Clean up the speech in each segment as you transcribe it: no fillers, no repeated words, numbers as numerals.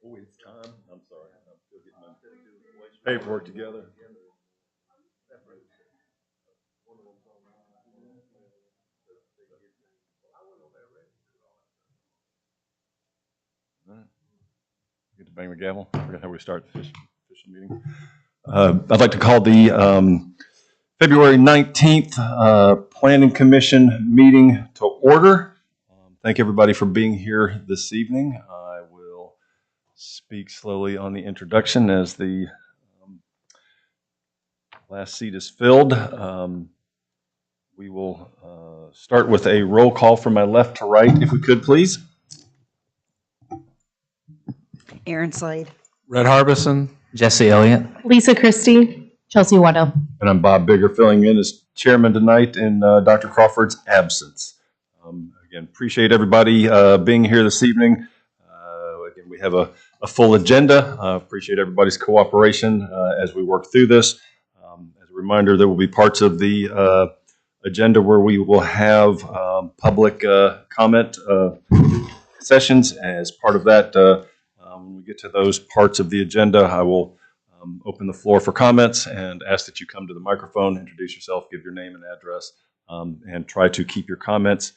Oh, it's time. I'm sorry. I'm still getting my paperwork together. All right. Get to bang the gavel. I forgot how we start the official meeting. I'd like to call the February 19th Planning Commission meeting to order. Thank everybody for being here this evening. I will speak slowly on the introduction as the last seat is filled. We will start with a roll call from my left to right, if we could, please. Aaron Slade. Red Harbison. Jesse Elliott. Lisa Christie. Chelsea Watto. And I'm Bob Bigger, filling in as chairman tonight in Dr. Crawford's absence. Again, appreciate everybody being here this evening. Again, we have a full agenda. Appreciate everybody's cooperation as we work through this. As a reminder, there will be parts of the agenda where we will have public comment sessions. As part of that, when we get to those parts of the agenda, I will open the floor for comments and ask that you come to the microphone, introduce yourself, give your name and address, and try to keep your comments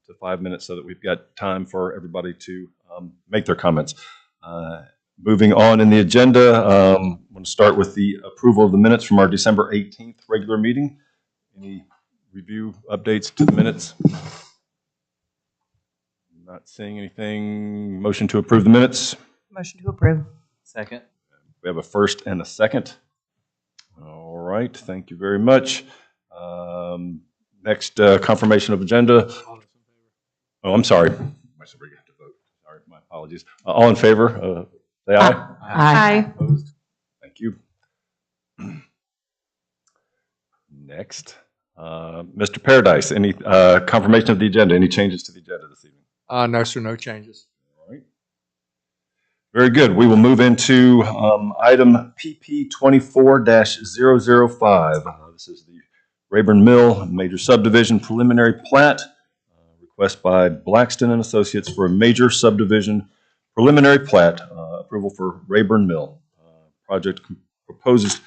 to 5 minutes so that we've got time for everybody to make their comments. Moving on in the agenda, I'm going to start with the approval of the minutes from our December 18th regular meeting. Any review updates to the minutes? Not seeing anything. Motion to approve the minutes. Motion to approve. Second. We have a first and a second. All right, thank you very much. Next, confirmation of agenda. Oh, I'm sorry. Sorry, my apologies. All in favor, say aye. Aye. Opposed? Thank you. Next, Mr. Paradise, any confirmation of the agenda? Any changes to the agenda this evening? No, sir, no changes. All right. Very good. We will move into item PP 24-005. This is the Rayburn Mill Major Subdivision Preliminary Plat. Request by Blackston and Associates for a major subdivision preliminary plat approval for Rayburn Mill. Project proposes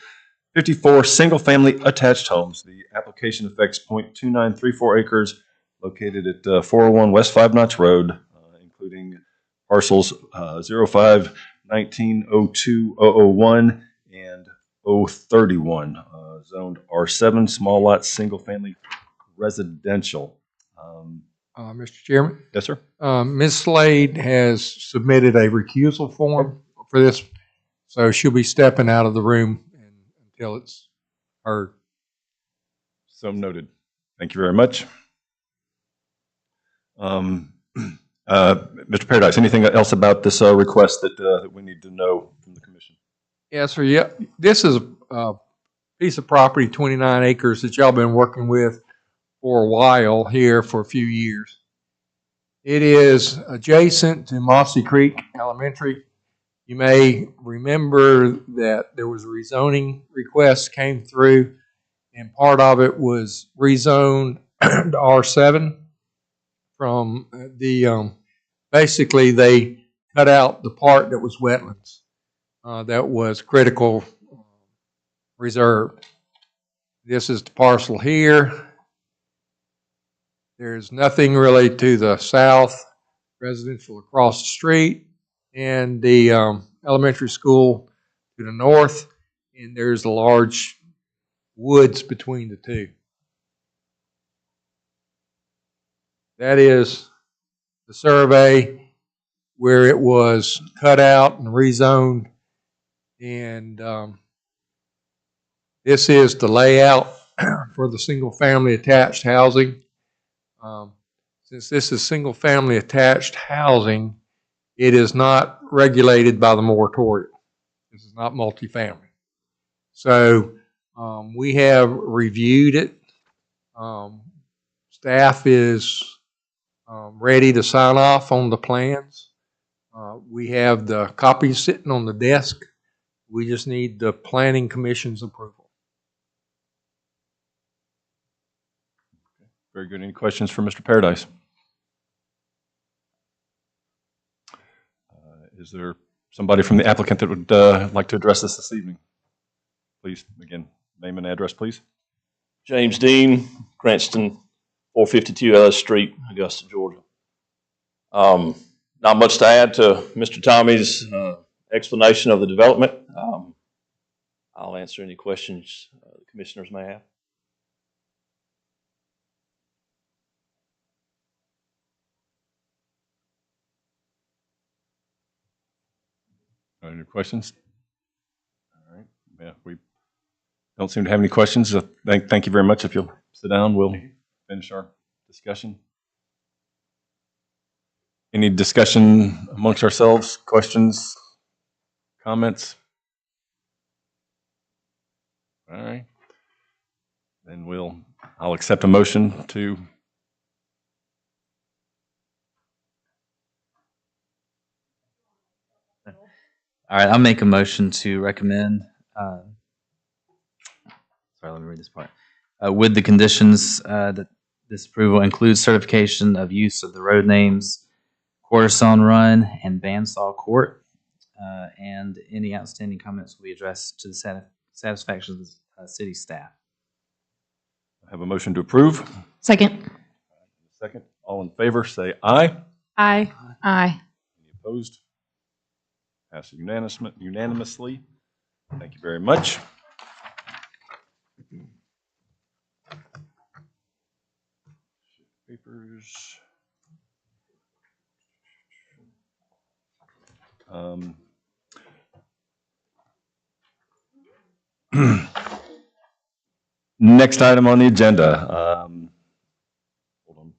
54 single-family attached homes. The application affects 0.2934 acres located at 401 West 5 Notch Road, including parcels 05, 19, 02, 001, and 031, zoned R7, small lot, single-family residential. Mr. Chairman? Yes, sir. Ms. Slade has submitted a recusal form for this, so she'll be stepping out of the room until it's heard. So noted. Thank you very much. Mr. Paradise, anything else about this request that we need to know from the commission? Yes, sir. Yeah, this is a piece of property, 29 acres, that y'all been working with for a while here for a few years. It is adjacent to Mossy Creek Elementary. You may remember that there was a rezoning request came through, and part of it was rezoned to R7 from the, basically they cut out the part that was wetlands, that was critical reserve. This is the parcel here. There's nothing really to the south, residential across the street, and the elementary school to the north, and there's a large woods between the two. That is the survey where it was cut out and rezoned, and this is the layout for the single-family attached housing. Since this is single-family attached housing, it is not regulated by the moratorium. This is not multifamily. So we have reviewed it. Staff is ready to sign off on the plans. We have the copies sitting on the desk. We just need the Planning Commission's approval. Very good. Any questions for Mr. Paradise? Is there somebody from the applicant that would like to address us this evening? Please, again, name and address, please. James Dean, Cranston, 452 Ellis Street, Augusta, Georgia. Not much to add to Mr. Tommy's explanation of the development. I'll answer any questions the commissioners may have. Any questions? All right. Yeah, we don't seem to have any questions. Thank you very much. If you'll sit down, we'll finish our discussion. Any discussion amongst ourselves? Questions? Comments? All right. Then I'll accept a motion to. All right, I'll make a motion to recommend. Sorry, let me read this part. With the conditions that this approval includes certification of use of the road names Quarterstone Run and Bandsaw Court, and any outstanding comments will be addressed to the satisfaction of the city staff. I have a motion to approve. Second. Second. All in favor, say aye. Aye. Aye. Any opposed? Passes unanimously. Thank you very much. Papers. Next item on the agenda. Hold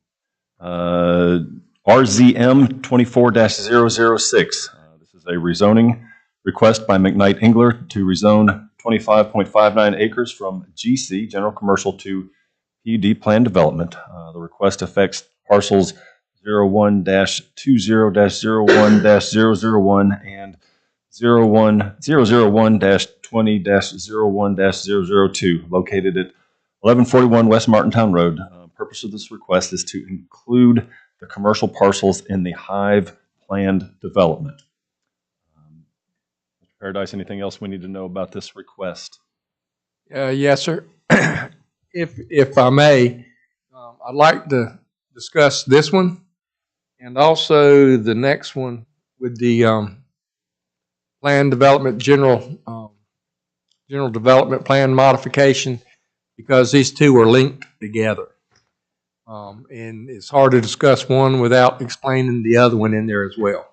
on. RZM 24-006. This is a rezoning request by McKnight Engler to rezone 25.59 acres from GC, General Commercial, to PUD Plan Development. The request affects parcels 01-20-01-001 and 01001-20-01-002, located at 1141 West Martintown Road. Purpose of this request is to include the commercial parcels in the Hive planned development. Mr. Paradise, anything else we need to know about this request? Yes, sir. If I may, I'd like to discuss this one and also the next one with the plan development, general development plan modification, because these two are linked together. And it's hard to discuss one without explaining the other one in there as well.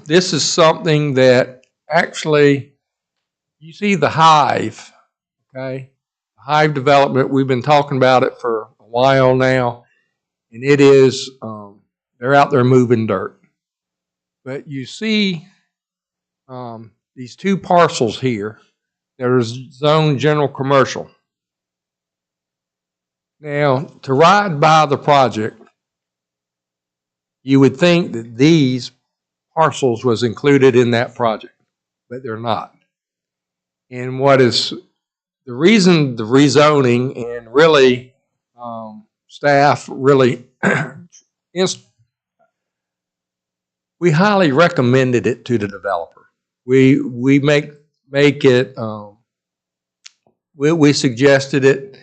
This is something that actually, you see the Hive, okay? Hive development, we've been talking about it for a while now, and it is, they're out there moving dirt. But you see these two parcels here that are zoned general commercial. Now, to ride by the project, you would think that these parcels was included in that project, but they're not. And what is the reason the rezoning and really staff really, we highly recommended it to the developer. We make it, we suggested it.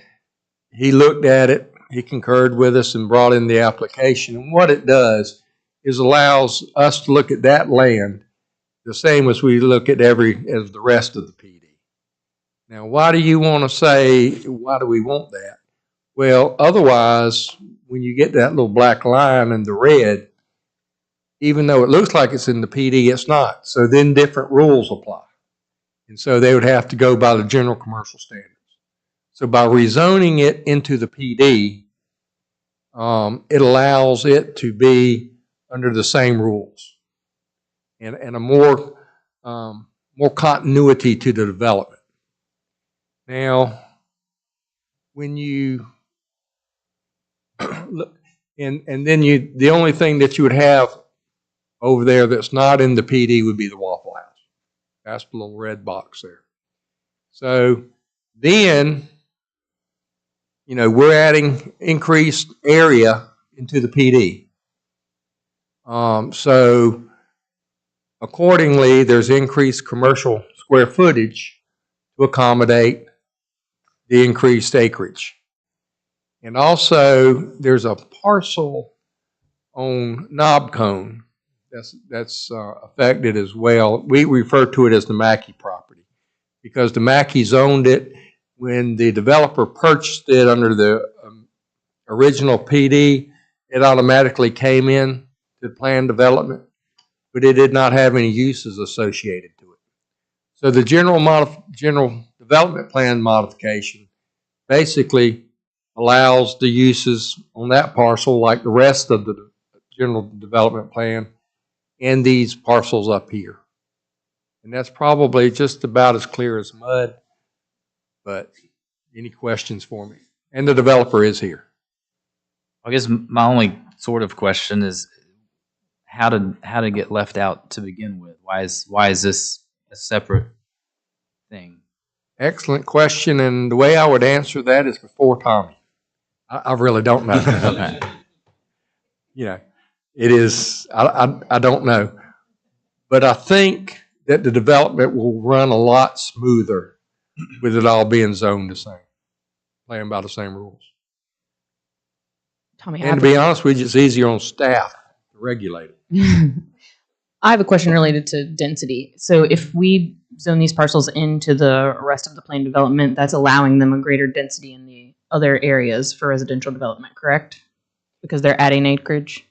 He looked at it, he concurred with us and brought in the application. And what it does is allows us to look at that land the same as we look at as the rest of the PD. Now, why do you want to say, why do we want that? Well, otherwise, when you get that little black line in the red, even though it looks like it's in the PD, it's not. So then different rules apply. And so they would have to go by the general commercial standards. So by rezoning it into the PD, it allows it to be under the same rules and a more continuity to the development. Now, when you look, and then the only thing that you would have over there that's not in the PD would be the Waffle House. That's the little red box there. So then, you know, we're adding increased area into the PD. Accordingly, there's increased commercial square footage to accommodate the increased acreage. And also, there's a parcel on Knob Cone that's affected as well. We refer to it as the Mackey property because the Mackeys owned it when the developer purchased it under the original PD. It automatically came in to planned development, but it did not have any uses associated to it. So the general development plan modification basically allows the uses on that parcel like the rest of the general development plan and these parcels up here. And that's probably just about as clear as mud, but any questions for me? And the developer is here. I guess my only sort of question is how to get left out to begin with? Why is this a separate thing? Excellent question, and the way I would answer that is before Tommy. I really don't know. Okay. You know, it is, I don't know. But I think that the development will run a lot smoother with it all being zoned the same, playing by the same rules. Tommy, And to be honest with you, it's easier on staff to regulate it. I have a question related to density. So if we zone these parcels into the rest of the planned development, that's allowing them a greater density in the other areas for residential development, correct? Because they're adding acreage?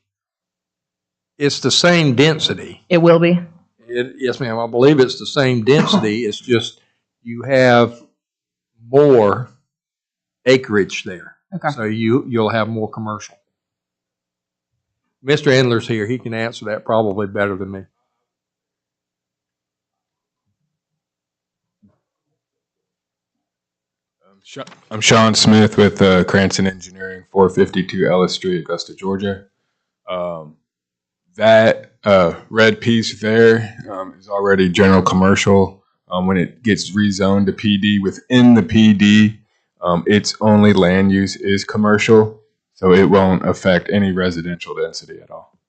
It's the same density. It will be? Yes, ma'am, I believe it's the same density. It's just you have more acreage there. Okay. So you'll have more commercial. Mr. Endler's here. He can answer that probably better than me. I'm Sean Smith with Cranston Engineering, 452 Ellis Street, Augusta, Georgia. That red piece there is already general commercial. When it gets rezoned to PD, within the PD, its only land use is commercial, so it won't affect any residential density at all.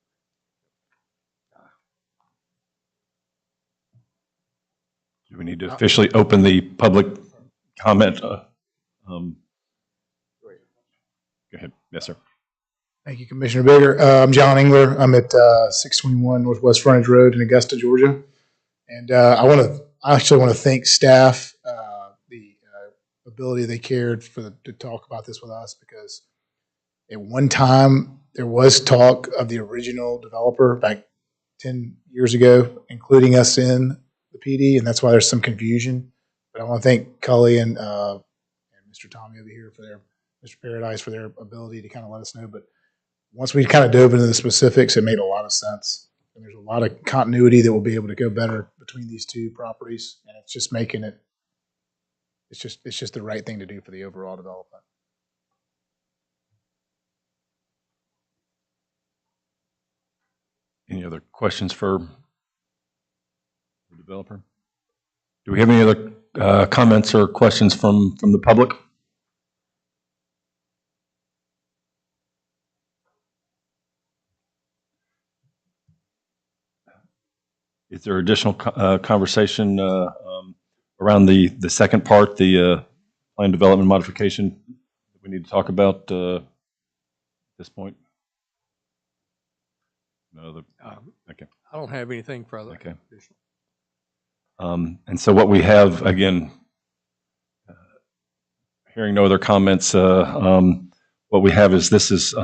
Do we need to officially open the public comment? Go ahead. Yes, sir. Thank you, Commissioner Bigger. I'm John Engler. I'm at 621 Northwest Frontage Road in Augusta, Georgia. And I actually want to thank staff, the ability they cared to talk about this with us, because at one time there was talk of the original developer back 10 years ago, including us in the PD, and that's why there's some confusion. But I want to thank Cully and Mr. Tommy over here Mr. Paradise for their ability to kind of let us know. But once we kind of dove into the specifics, it made a lot of sense. And there's a lot of continuity that will be able to go better between these two properties. And it's just making it, it's just the right thing to do for the overall development. Any other questions for the developer? Do we have any other comments or questions from the public? Is there additional conversation around the second part, the plan development modification that we need to talk about at this point? No, okay. I don't have anything further. Okay. And so what we have, again, hearing no other comments, what we have is this is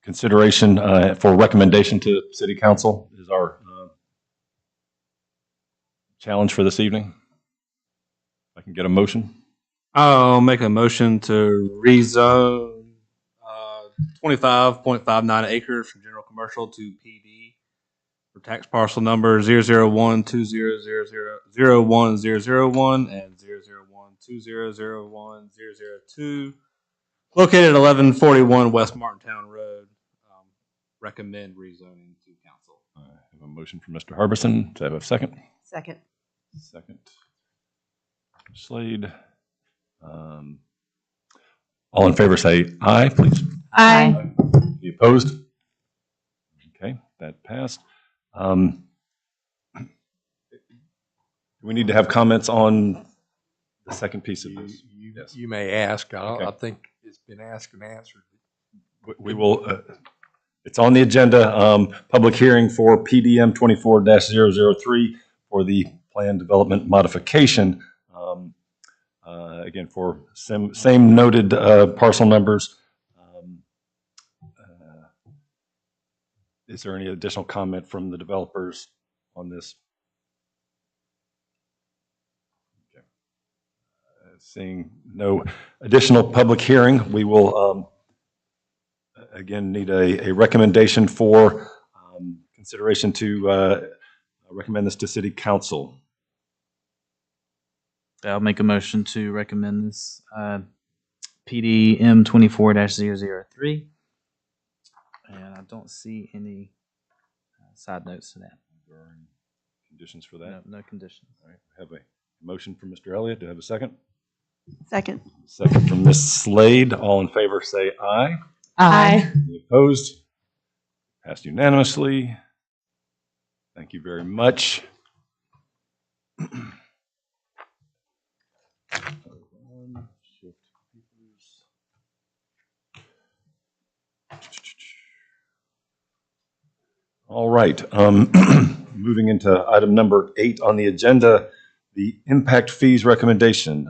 consideration for recommendation to City Council is our challenge for this evening. If I can get a motion. I'll make a motion to rezone 25.59 acres from general commercial to PD for tax parcel number 0012000010001 and 00120010002, located at 1141 West Martintown Road. Recommend rezoning to council. I have a motion from Mr. Harbison. Do I have a second? Second. Second. Slade. All in favor say aye, please. Aye. Any opposed? Okay, that passed. Um, we need to have comments on the second piece of this. Yes. You may ask. Okay. I think it's been asked and answered. We will, it's on the agenda, public hearing for PDM 24-003 for the plan development modification. Again, for same noted parcel numbers. Is there any additional comment from the developers on this? Okay. Seeing no additional public hearing, we will again need a recommendation for consideration to recommend this to City Council. I'll make a motion to recommend this PDM 24-003. And I don't see any side notes to that. Conditions for that? No conditions. All right, we have a motion from Mr. Elliott. Do I have a second? Second. Second from Ms. Slade. All in favor say aye. Aye. Any opposed? Passed unanimously. Thank you very much. All right, moving into item number 8 on the agenda, the impact fees recommendation.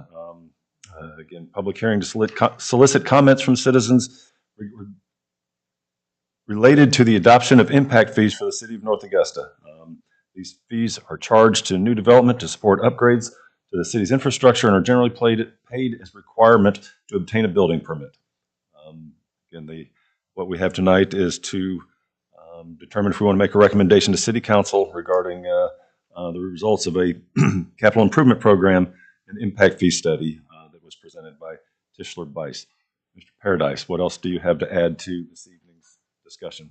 Again, public hearing to solicit comments from citizens related to the adoption of impact fees for the city of North Augusta. These fees are charged to new development to support upgrades to the city's infrastructure and are generally paid as requirement to obtain a building permit. Again, what we have tonight is to determine if we want to make a recommendation to City Council regarding the results of a capital improvement program and impact fee study that was presented by Tischler Bice. Mr. Paradise, what else do you have to add to this evening's discussion?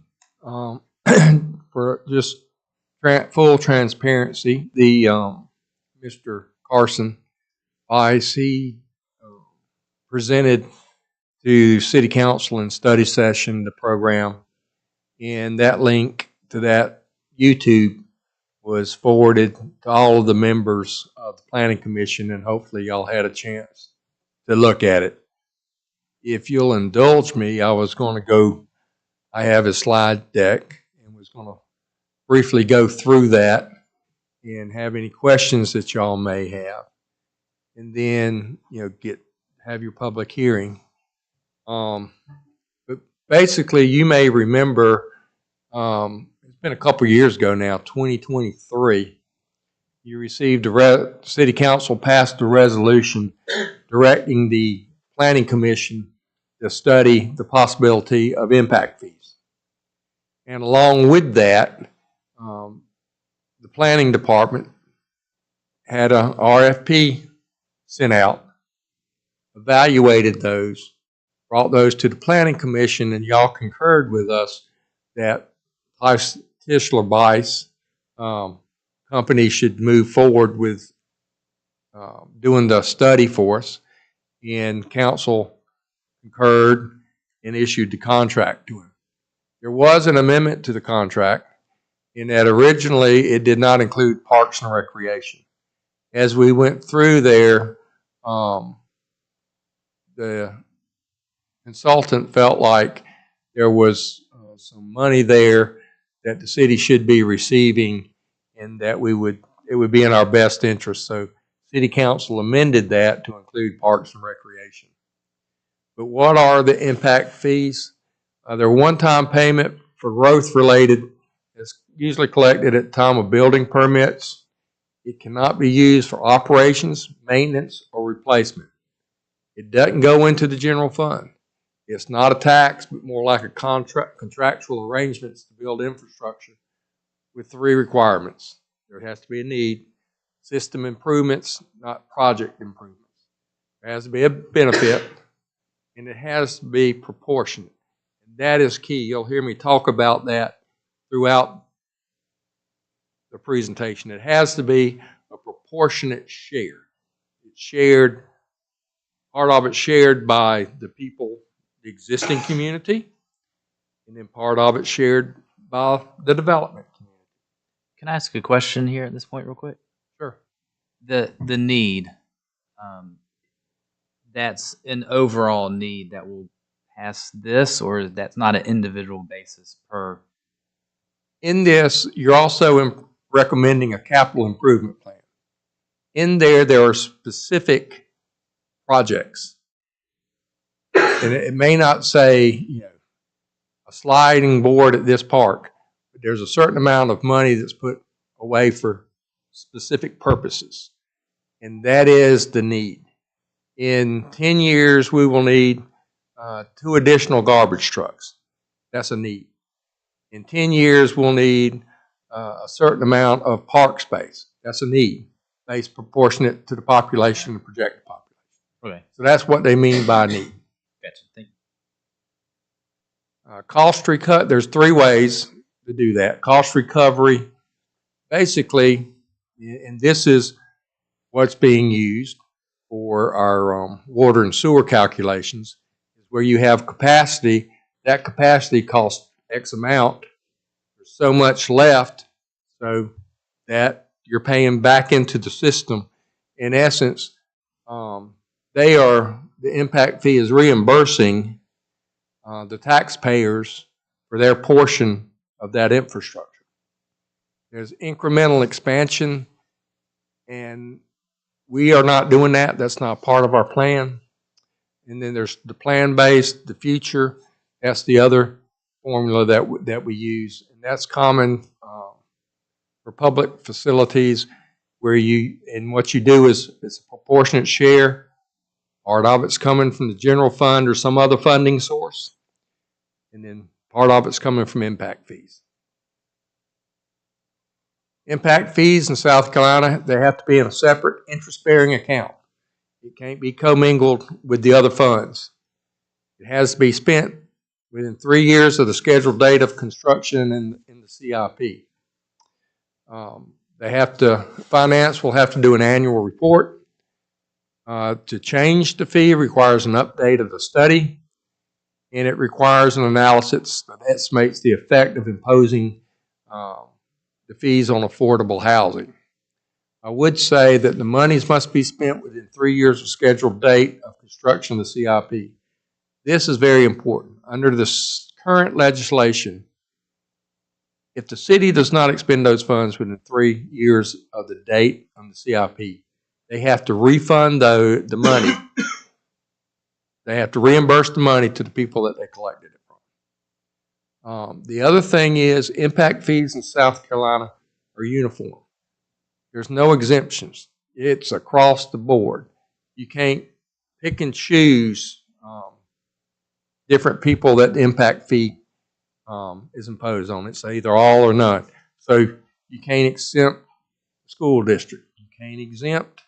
For just full transparency, the Mr. Carson Bice, he presented to City Council in study session the program. And that link to that YouTube was forwarded to all of the members of the Planning Commission, and hopefully y'all had a chance to look at it. If you'll indulge me, I have a slide deck and was going to briefly go through that and have any questions that y'all may have. And then, have your public hearing. But basically, you may remember, it's been a couple years ago now, 2023, you received City Council passed a resolution directing the Planning Commission to study the possibility of impact fees. And along with that, the Planning Department had a RFP sent out, evaluated those, brought those to the Planning Commission, and y'all concurred with us that Tischler Bice company should move forward with doing the study for us, and council concurred and issued the contract to him. There was an amendment to the contract in that originally it did not include Parks and Recreation. As we went through there, the consultant felt like there was some money there that the city should be receiving, and that it would be in our best interest. So City Council amended that to include Parks and Recreation. But what are the impact fees? They're one-time payment for growth related. It's usually collected at the time of building permits. It cannot be used for operations, maintenance, or replacement. It doesn't go into the general fund. It's not a tax, but more like a contractual arrangements to build infrastructure with 3 requirements. There has to be a need, system improvements, not project improvements. There has to be a benefit, and it has to be proportionate. And that is key. You'll hear me talk about that throughout the presentation. It has to be a proportionate share. It's shared, part of it shared by the people, the existing community, and then part of it shared by the development community. Can I ask a question here at this point real quick? Sure. The need, um, that's an overall need that will pass this, or that's not an individual basis per? In this, you're also recommending a capital improvement plan. In there are specific projects. And it may not say, a sliding board at this park, but there's a certain amount of money that's put away for specific purposes. And that is the need. In 10 years, we will need 2 additional garbage trucks. That's a need. In 10 years, we'll need a certain amount of park space. That's a need, based proportionate to the population, the projected population. Okay, So that's what they mean by need. gotcha. Thank you. Cost recut, there's 3 ways to do that. Cost recovery, basically, and this is what's being used for our water and sewer calculations, is where you have capacity. That capacity costs X amount. There's so much left, so that you're paying back into the system. In essence, the impact fee is reimbursing the taxpayers for their portion of that infrastructure. There's incremental expansion, and we are not doing that. That's not part of our plan. And then there's the plan-based, the future. That's the other formula that we use, and that's common for public facilities, where what you do is it's a proportionate share. Part of it's coming from the general fund or some other funding source, and then part of it's coming from impact fees. Impact fees in South Carolina, they have to be in a separate interest-bearing account. It can't be commingled with the other funds. It has to be spent within 3 years of the scheduled date of construction in the CIP. Finance will have to do an annual report. To change the fee requires an update of the study, and it requires an analysis that estimates the effect of imposing the fees on affordable housing. I would say that the monies must be spent within 3 years of scheduled date of construction of the CIP. This is very important. Under this current legislation, if the city does not expend those funds within 3 years of the date on the CIP, they have to refund the money. They have to reimburse the money to the people that they collected it from. The other thing is impact fees in South Carolina are uniform. There's no exemptions. It's across the board. You can't pick and choose different people that the impact fee is imposed on. It's either all or none. So you can't exempt a school district. You can't exempt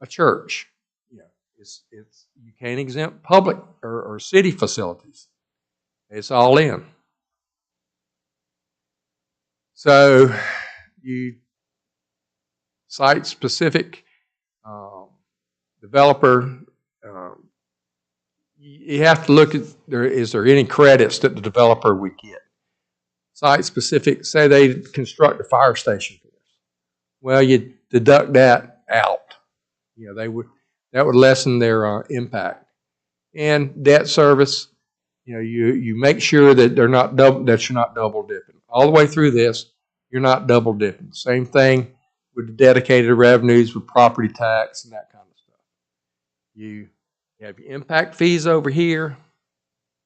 a church. You can't exempt public or city facilities. It's all in. So you site specific developer. You have to look at is there any credits that the developer would get. Site specific, say they construct a fire station for us. Well, you deduct that out. That would lessen their impact. And debt service, you make sure that you're not double dipping. All the way through this, you're not double dipping. Same thing with the dedicated revenues with property tax and that kind of stuff. You have your impact fees over here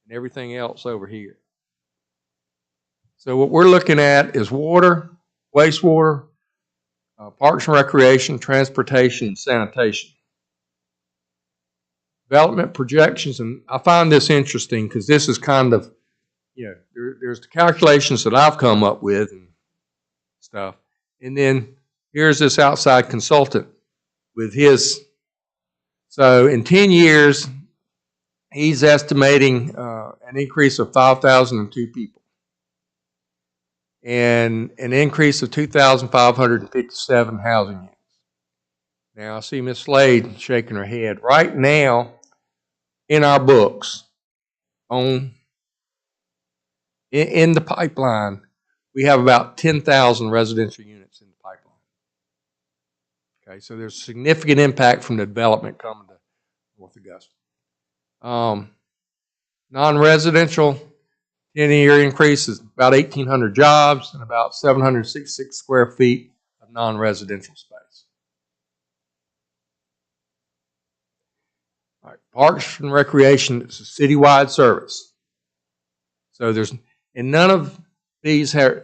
and everything else over here. So what we're looking at is water, wastewater, parks and recreation, transportation, and sanitation. Development projections, and I find this interesting because this is kind of, there's the calculations that I've come up with and stuff. And then here's this outside consultant with his. So in 10 years, he's estimating an increase of 5,002 people and an increase of 2,557 housing units. Now I see Ms. Slade shaking her head. Right now, in our books, in the pipeline, we have about 10,000 residential units in the pipeline. Okay, so there's significant impact from the development coming to North Augusta. Non-residential 10-year increase is about 1,800 jobs and about 766 square feet of non-residential space. All right, Parks and Recreation is a citywide service. So and none of these you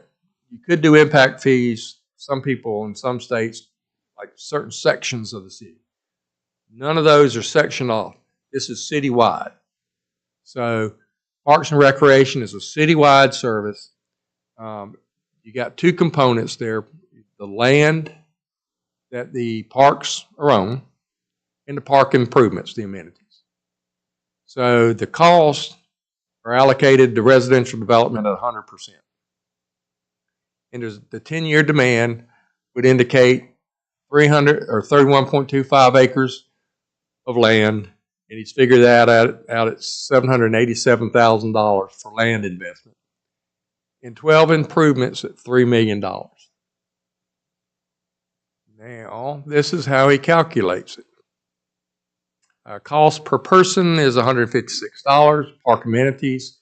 could do impact fees, some people in some states, like certain sections of the city. None of those are sectioned off. This is citywide. So Parks and Recreation is a citywide service. You got two components there: the land that the parks are on, and the park improvements, the amenities. So the costs are allocated to residential development at 100%. And there's the 10-year demand would indicate 300 or 31.25 acres of land, and he's figured that out at $787,000 for land investment, and 12 improvements at $3 million. Now, this is how he calculates it. Cost per person is $156. Park amenities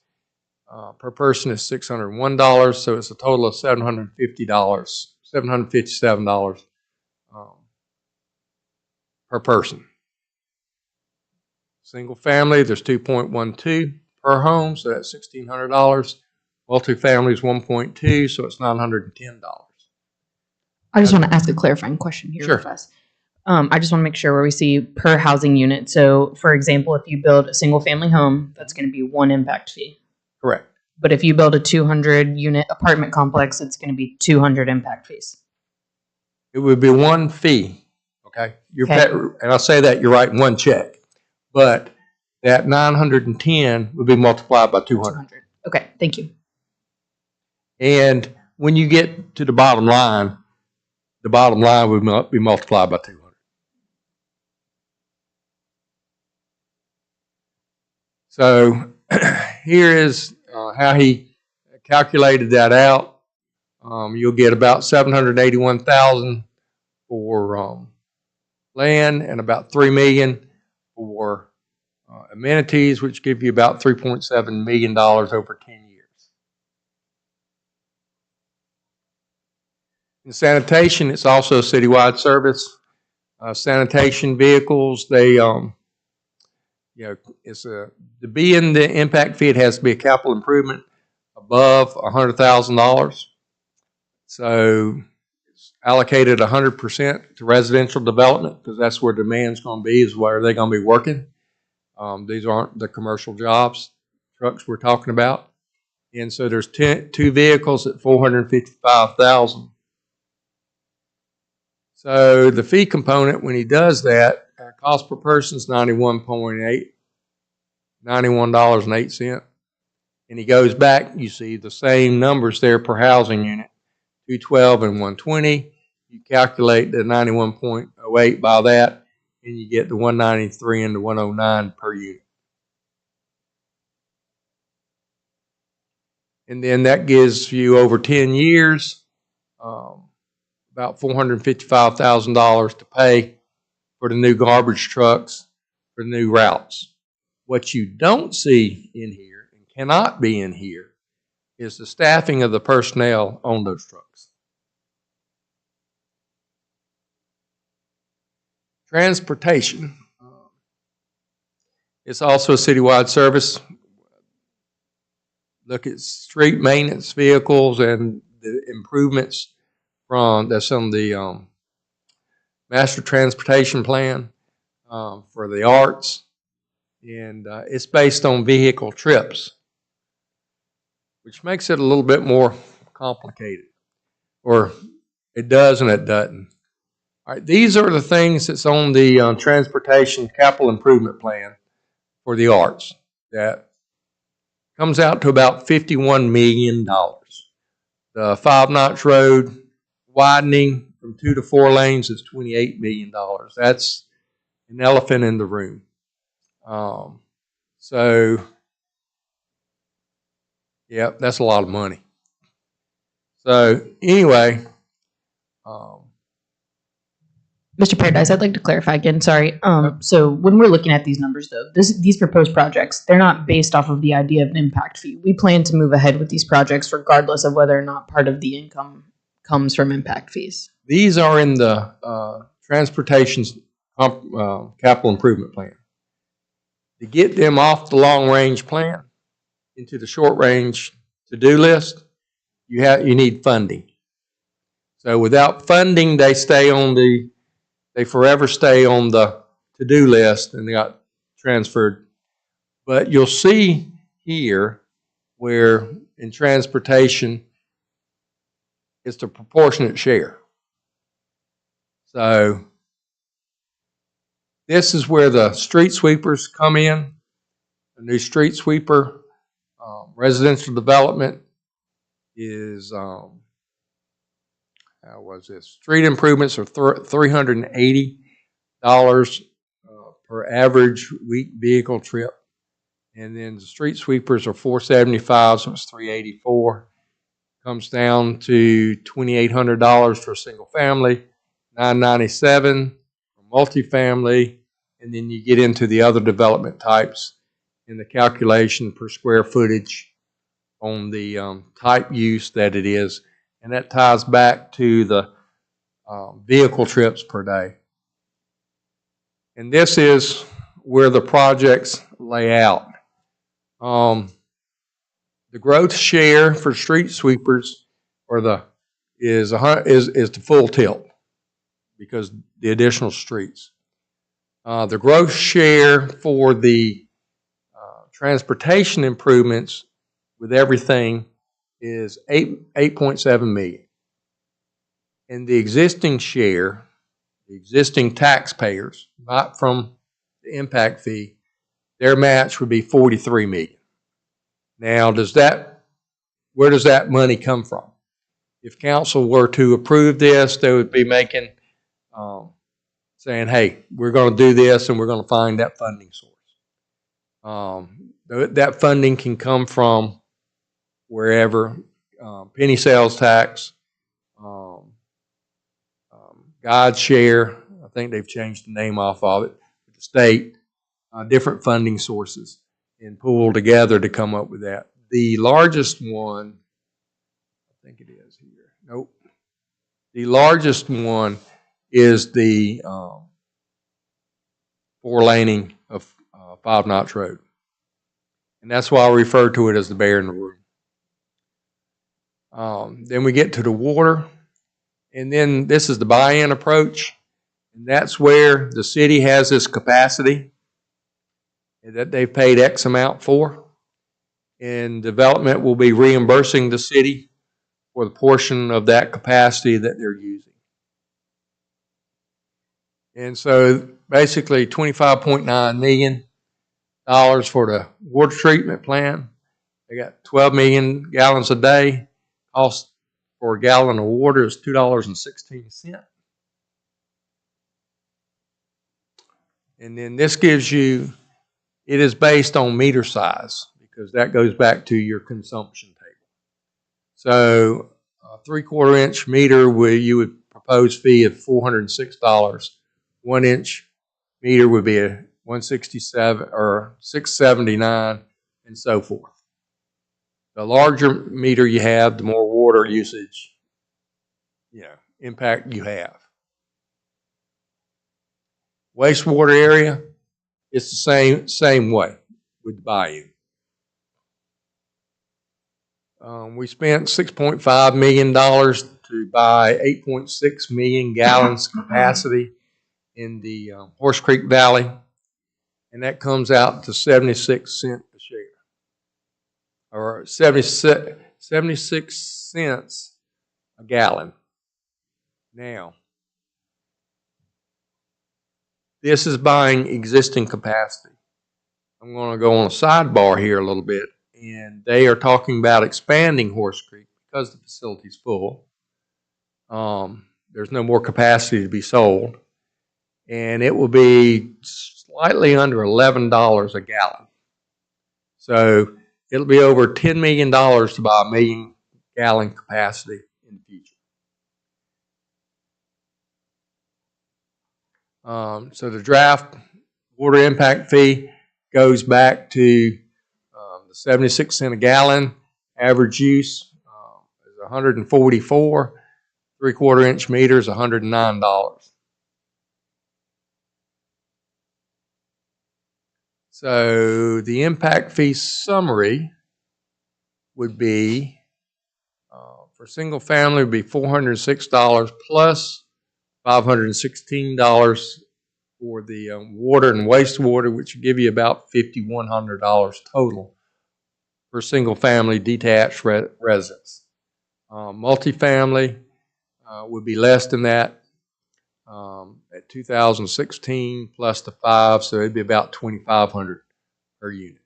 per person is $601, so it's a total of $757 per person. Single family, there's 2.12 per home, so that's $1,600. Multifamily is 1.2, so it's $910. I just want to ask a clarifying question here Sure. real fast. I just want to make sure where we see per housing unit. So, for example, if you build a single family home, that's going to be one impact fee. Correct. But if you build a 200 unit apartment complex, it's going to be 200 impact fees. It would be one fee, okay? Okay. And I'll say that you're writing one check, but that 910 would be multiplied by 200. 200. Okay, thank you. And when you get to the bottom line would be multiplied by 200. So here is how he calculated that out. You'll get about $781,000 for land and about $3 million for amenities, which give you about $3.7 million over 10 years. In sanitation, it's also a citywide service. Sanitation vehicles, they to be in the impact fee, it has to be a capital improvement above $100,000. So it's allocated 100% to residential development because that's where demand's going to be, is where they're going to be working. These aren't the commercial jobs, trucks we're talking about. And so there's two vehicles at $455,000. So the fee component, when he does that, cost per person is $91.08. And he goes back, you see the same numbers there per housing unit, 212 and 120. You calculate the 91.08 by that, and you get the 193 and the 109 per unit. And then that gives you over 10 years, about $455,000 to pay for the new garbage trucks, for the new routes. What you don't see in here and cannot be in here is the staffing of the personnel on those trucks. Transportation. It's also a citywide service. Look at street maintenance vehicles and the improvements that's on the master transportation plan for the arts. And it's based on vehicle trips, which makes it a little bit more complicated. Or it does and it doesn't. All right, these are the things that's on the transportation capital improvement plan for the arts. That comes out to about $51 million. The 5-notch road widening from 2 to 4 lanes is $28 million. That's an elephant in the room. So, yeah, that's a lot of money. So anyway, Mr. Paradise, I'd like to clarify again, sorry. So when we're looking at these numbers though, these proposed projects, they're not based off of the idea of an impact fee. We plan to move ahead with these projects regardless of whether or not part of the income comes from impact fees. these are in the transportation capital improvement plan. To get them off the long-range plan into the short-range to-do list, you need funding. So without funding, they forever stay on the to-do list and they got transferred. But you'll see here where in transportation, it's the proportionate share. So this is where the street sweepers come in. A new street sweeper, residential development is, how was this? Street improvements are $380 per average week vehicle trip. And then the street sweepers are $475, so it's $384. Comes down to $2,800 for a single family, $997 for multifamily, and then you get into the other development types in the calculation per square footage on the type use that it is, and that ties back to the vehicle trips per day. And this is where the projects lay out. The growth share for street sweepers is the full tilt because the additional streets. The growth share for the transportation improvements with everything is 8.7 million. And the existing share, the existing taxpayers, not from the impact fee, their match would be 43 million. Now, where does that money come from? If council were to approve this, they would be making, saying, hey, we're going to do this and we're going to find that funding source. That funding can come from wherever, penny sales tax, God's share, I think they've changed the name off of it, the state, different funding sources and pooled together to come up with that. The largest one, I think it is here. Nope. The largest one is the 4-laning of 5 Notch Road. And that's why I refer to it as the bear in the room. Then we get to the water. And then this is the buy-in approach. And that's where the city has this capacity that they've paid X amount for. And development will be reimbursing the city for the portion of that capacity that they're using. And so basically $25.9 million for the water treatment plant. They got 12 million gallons a day. Cost for a gallon of water is $2.16. And then this gives you, it is based on meter size because that goes back to your consumption table. So a 3/4 inch meter where you would propose fee of $406. 1 inch meter would be a $167 or $679 and so forth. The larger meter you have, the more water usage, impact you have. Wastewater area, it's the same way with the buy-in. We spent $6.5 million to buy 8.6 million gallons capacity in the Horse Creek Valley, and that comes out to 76 cents a share, or 76 cents a gallon. Now, this is buying existing capacity. I'm going to go on a sidebar here a little bit, and they are talking about expanding Horse Creek because the facility's full. There's no more capacity to be sold, and it will be slightly under $11 a gallon. So it'll be over $10 million to buy a 1 million gallon capacity in the future. So the draft water impact fee goes back to the 76 cent a gallon. Average use is 144. 3/4 inch meter is $109. So the impact fee summary would be for single family would be $406 plus $516 for the water and wastewater, which would give you about $5,100 total for single family detached residence. Multifamily would be less than that at 2016 plus the 5, so it'd be about $2,500 per unit.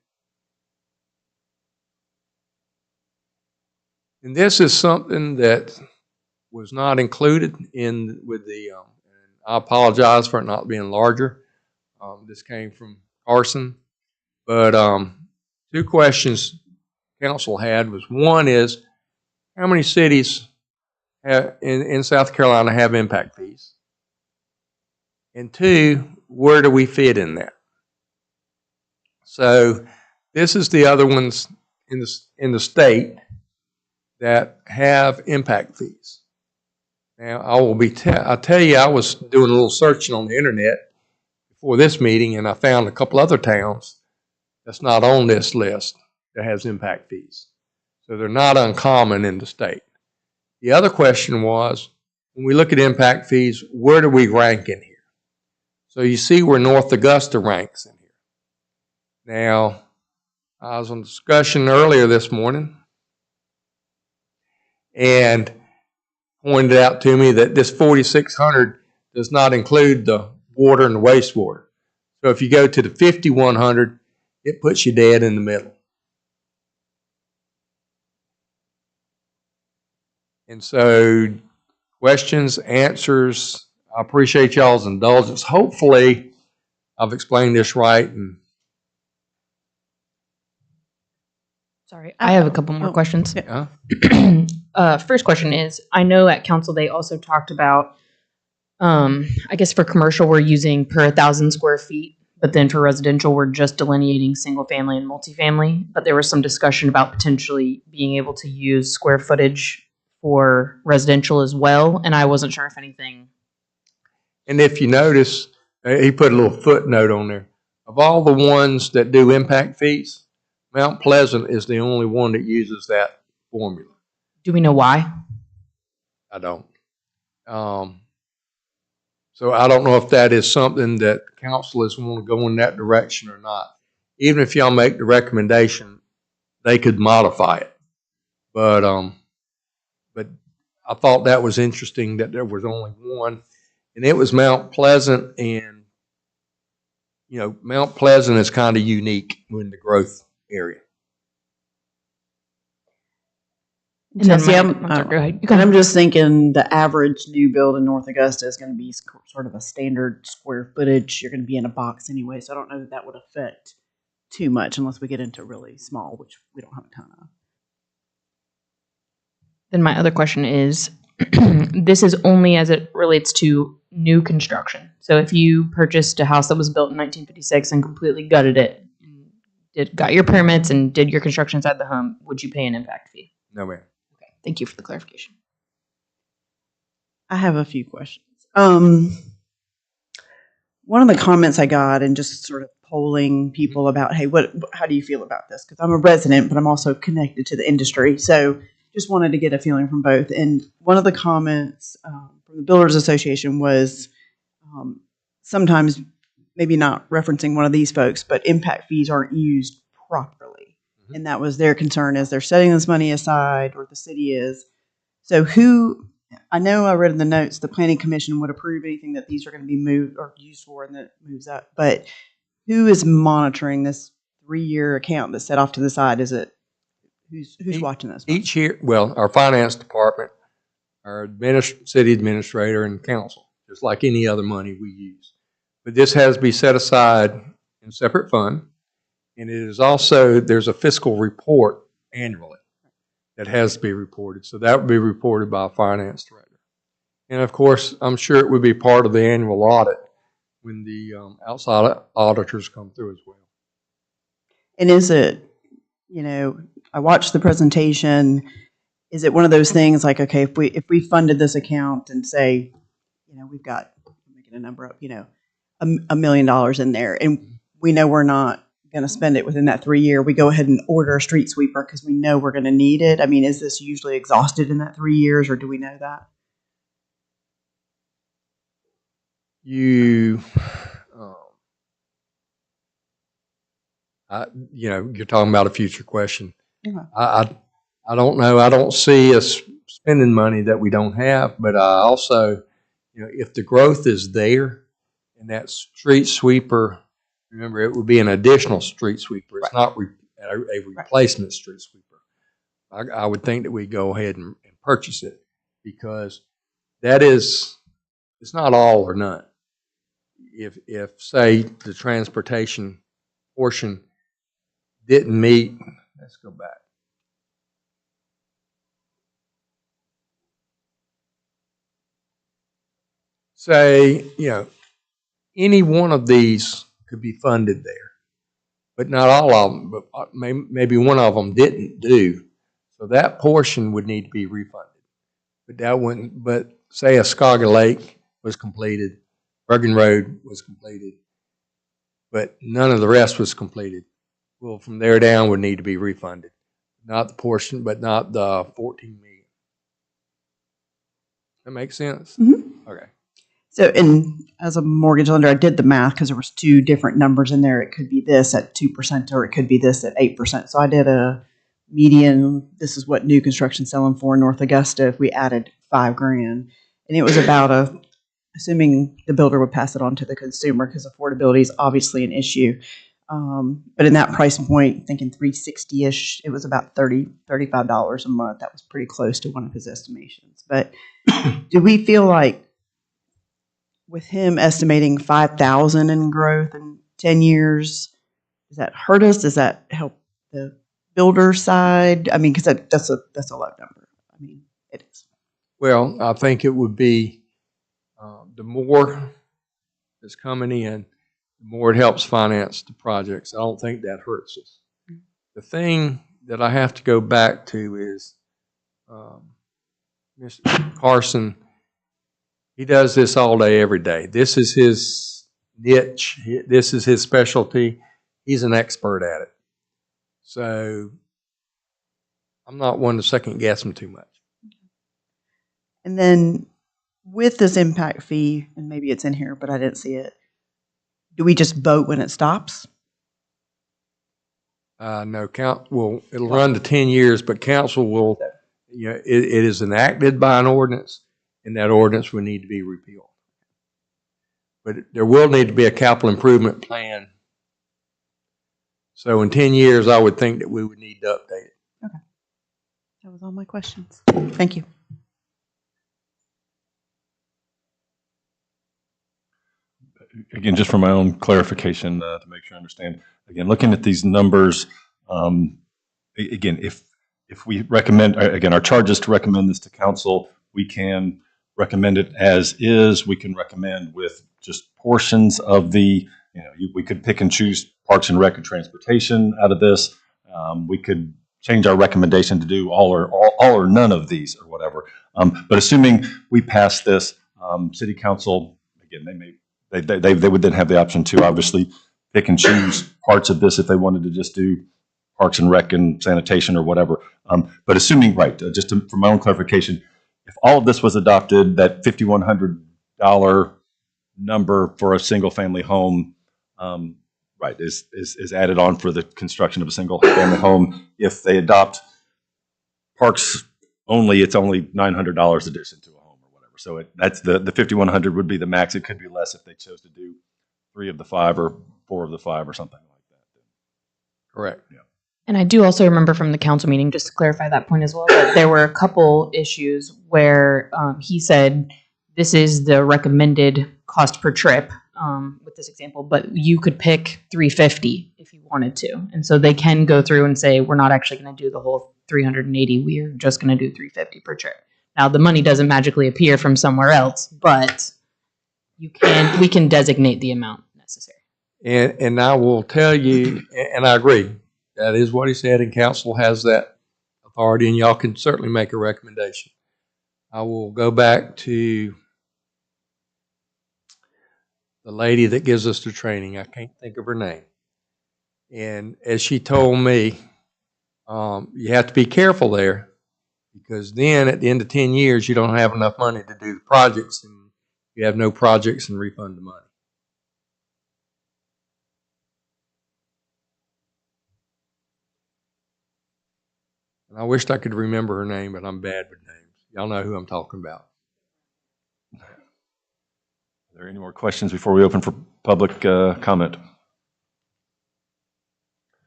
And this is something that was not included in with the. And I apologize for it not being larger. This came from Carson, but two questions council had was one is how many cities in South Carolina have impact fees, and two, where do we fit in that? So this is the other ones in the state that have impact fees. Now, I'll tell you, I was doing a little searching on the internet before this meeting, and I found a couple other towns that's not on this list that has impact fees. So they're not uncommon in the state. The other question was, when we look at impact fees, where do we rank in here? So you see where North Augusta ranks in here. Now, I was on discussion earlier this morning, and pointed out to me that this 4,600 does not include the water and the wastewater. So if you go to the 5,100, it puts you dead in the middle. And so questions, answers, I appreciate y'all's indulgence. Hopefully I've explained this right. And Sorry, I have a couple more questions. First question is, I know at council they also talked about, I guess for commercial we're using per 1,000 square feet, but then for residential we're just delineating single family and multifamily. But there was some discussion about potentially being able to use square footage for residential as well, and I wasn't sure if anything. And if you notice, he put a little footnote on there. Of all the ones that do impact fees, Mount Pleasant is the only one that uses that formula. Do we know why? I don't. So I don't know if that is something that councilors want to go in that direction or not. Even if y'all make the recommendation, they could modify it. But I thought that was interesting that there was only one, and it was Mount Pleasant. And you know, Mount Pleasant is kind of unique in the growth area. And then Tessie, go ahead. You go ahead. I'm just thinking the average new build in North Augusta is going to be sort of a standard square footage. You're going to be in a box anyway, so I don't know that that would affect too much unless we get into really small, which we don't have a ton of. Then my other question is, this is only as it relates to new construction. So if you purchased a house that was built in 1956 and completely gutted it, got your permits and did your construction inside the home, would you pay an impact fee? No, ma'am. Okay, thank you for the clarification. I have a few questions. One of the comments I got and just sort of polling people about, hey, how do you feel about this? Because I'm a resident, but I'm also connected to the industry. So just wanted to get a feeling from both. And one of the comments from the Builders Association was sometimes maybe not referencing one of these folks, but impact fees aren't used properly. Mm-hmm. And that was their concern as they're setting this money aside, or the city is. So I know I read in the notes the Planning Commission would approve anything that these are going to be moved or used for and that moves up. But who is monitoring this 3-year account that's set off to the side? Is it who's watching this? Each year, well, our finance department, our city administrator, and council, just like any other money we use. But this has to be set aside in a separate fund, and it is also, there's a fiscal report annually that has to be reported. So that would be reported by a finance director. And of course, I'm sure it would be part of the annual audit when the outside auditors come through as well. And is it, you know, I watched the presentation. Is it one of those things like, okay, if we funded this account and say, you know, we've got, I'm making a number up, you know, $1 million in there, and we know we're not going to spend it within that 3 year, we go ahead and order a street sweeper because we know we're going to need it. I mean, is this usually exhausted in that 3 years, or do we know that? You you're talking about a future question. Okay. I don't know. I don't see us spending money that we don't have, but I also, if the growth is there and that street sweeper, remember, it would be an additional street sweeper. It's not a replacement street sweeper. I would think that we go ahead and purchase it, because that is, it's not all or none. If say the transportation portion didn't meet, let's go back. Say, any one of these could be funded there, but not all of them, but maybe one of them didn't do. So that portion would need to be refunded. But that wouldn't, but say Ascaga Lake was completed, Bergen Road was completed, but none of the rest was completed. Well, from there down would need to be refunded. Not the portion, but not the 14 million. That makes sense? Mm-hmm. Okay. So, and as a mortgage lender, I did the math because there was two different numbers in there. It could be this at 2% or it could be this at 8%. So I did a median. This is what new construction selling for in North Augusta if we added $5,000, and it was about assuming the builder would pass it on to the consumer, because affordability is obviously an issue. But in that price point, thinking 360-ish, it was about $35 a month. That was pretty close to one of his estimations. But do we feel like, with him estimating 5,000 in growth in 10 years, does that hurt us? Does that help the builder side? I mean, because that's a low number. I mean, it is. Well, I think it would be the more that's coming in, the more it helps finance the projects. I don't think that hurts us. The thing that I have to go back to is Mr. Carson. He does this all day, every day. This is his niche. This is his specialty. He's an expert at it. So I'm not one to second guess him too much. And then with this impact fee, and maybe it's in here, but I didn't see it, do we just vote when it stops? No, it'll run to 10 years, but council will, it is enacted by an ordinance, and that ordinance will need to be repealed. But there will need to be a capital improvement plan. So in 10 years, I would think that we would need to update it. Okay. That was all my questions. Thank you. Again, just for my own clarification, to make sure I understand, again, looking at these numbers, again, if we recommend, again, our charge is to recommend this to council, we can recommend it as is. We can recommend with just portions of the, we could pick and choose Parks and Rec and Transportation out of this. We could change our recommendation to do all or none of these or whatever. But assuming we pass this, City Council, again, they would then have the option to obviously pick and choose parts of this if they wanted to just do Parks and Rec and Sanitation or whatever. But assuming, right, just for my own clarification, if all of this was adopted, that $5,100 number for a single family home, right, is added on for the construction of a single family home. If they adopt parks only, it's only $900 addition to a home or whatever. So that's the $5,100 would be the max. It could be less if they chose to do 3 of the 5 or 4 of the 5 or something like that. Correct. Yeah. And I do also remember from the council meeting, just to clarify that point as well, that there were a couple issues where he said this is the recommended cost per trip. with this example, but you could pick 350 if you wanted to. And so they can go through and say, we're not actually going to do the whole 380. We're just going to do 350 per trip. Now, the money doesn't magically appear from somewhere else, but we can designate the amount necessary. And I will tell you, and I agree, that is what he said, and council has that authority, and y'all can certainly make a recommendation. I will go back to the lady that gives us the training. I can't think of her name. And as she told me, you have to be careful there, because then at the end of 10 years, you don't have enough money to do the projects, and you have no projects and refund the money. And I wished I could remember her name, but I'm bad with names. Y'all know who I'm talking about. Are there any more questions before we open for public comment?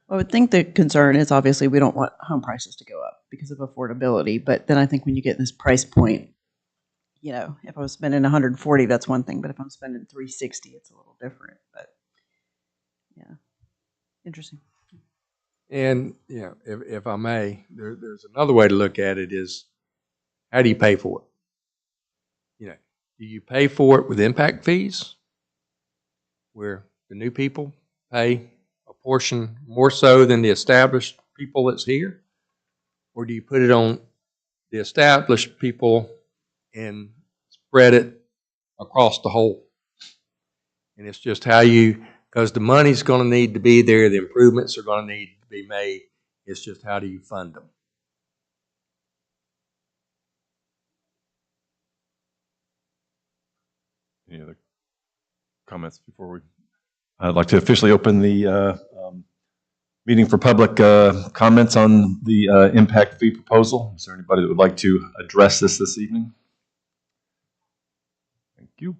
I would think the concern is obviously we don't want home prices to go up because of affordability. But then I think when you get this price point, you know, if I was spending 140, that's one thing. But if I'm spending 360, it's a little different. But yeah, interesting. And, you know, if I may, there's another way to look at it is, how do you pay for it? You know, do you pay for it with impact fees, where the new people pay a portion more so than the established people that's here? Or do you put it on the established people and spread it across the whole? And it's just how you, because the money's going to need to be there, the improvements are going to need to be made. It's just how do you fund them? Any other comments before we? I'd like to officially open the meeting for public comments on the impact fee proposal. Is there anybody that would like to address this evening? Thank you.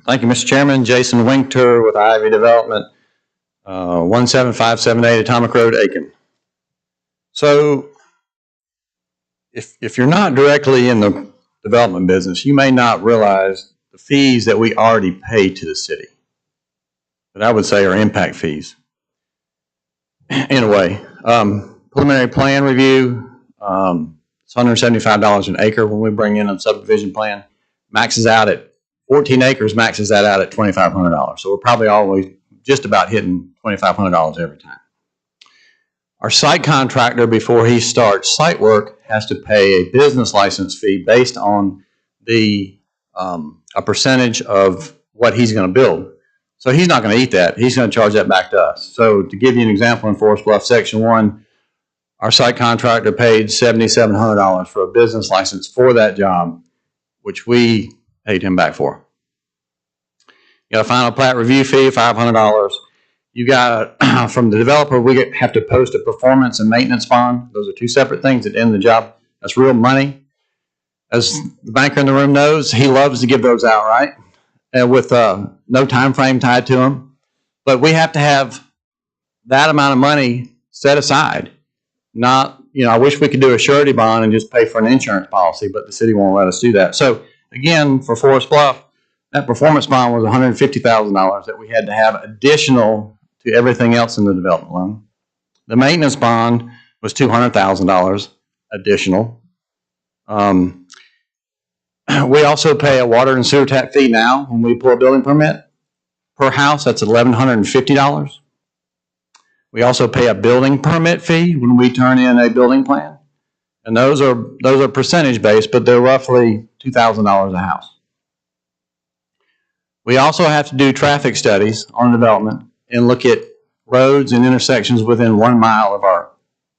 Thank you, Mr. Chairman. Jason Winkter with Ivy Development, 17578 Atomic Road, Aiken. So if you're not directly in the development business, you may not realize the fees that we already pay to the city, that I would say are impact fees. In a way, preliminary plan review, it's $175 an acre when we bring in a subdivision plan. Maxes out at 14 acres, maxes that out at $2,500. So we're probably always just about hitting $2,500 every time. Our site contractor, before he starts site work, has to pay a business license fee based on the a percentage of what he's going to build. So he's not going to eat that. He's going to charge that back to us. So to give you an example, in Forest Bluff Section 1, our site contractor paid $7,700 for a business license for that job, which we paid him back for. You got a final plat review fee, $500. You got, from the developer, we have to post a performance and maintenance bond. Those are two separate things at the end of the job. That's real money. As the banker in the room knows, he loves to give those out, right? And with no time frame tied to them. But we have to have that amount of money set aside. Not, you know, I wish we could do a surety bond and just pay for an insurance policy, but the city won't let us do that. So again, for Forest Bluff, that performance bond was $150,000 that we had to have additional to everything else in the development loan. The maintenance bond was $200,000 additional. We also pay a water and sewer tap fee now when we pull a building permit. Per house, that's $1,150. We also pay a building permit fee when we turn in a building plan. And those are percentage based, but they're roughly $2,000 a house. We also have to do traffic studies on development and look at roads and intersections within 1 mile of our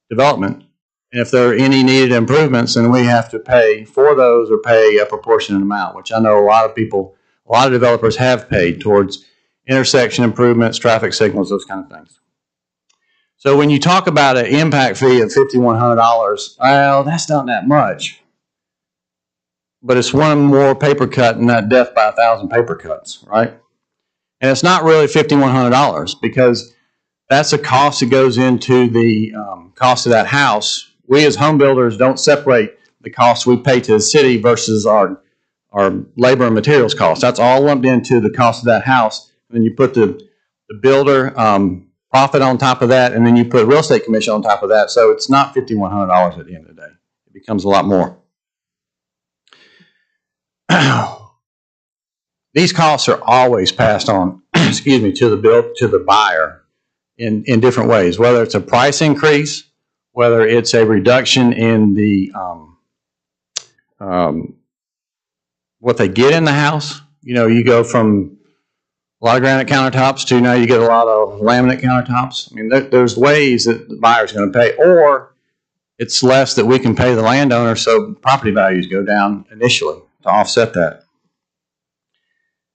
development. And if there are any needed improvements, then we have to pay for those or pay a proportionate amount, which I know a lot of people, a lot of developers have paid towards intersection improvements, traffic signals, those kind of things. So when you talk about an impact fee of $5,100, well, that's not that much. But it's one more paper cut and not death by 1,000 paper cuts, right? And it's not really $5,100 because that's a cost that goes into the cost of that house. We as home builders don't separate the costs we pay to the city versus our are labor and materials costs. That's all lumped into the cost of that house. And then you put the builder profit on top of that, and then you put real estate commission on top of that. So it's not $5,100 at the end of the day. It becomes a lot more. These costs are always passed on, excuse me, to the buyer in different ways, whether it's a price increase, whether it's a reduction in the what they get in the house. You know, you go from a lot of granite countertops to now you get a lot of laminate countertops. I mean, there's ways that the buyer's going to pay, or it's less that we can pay the landowner, so property values go down initially to offset that.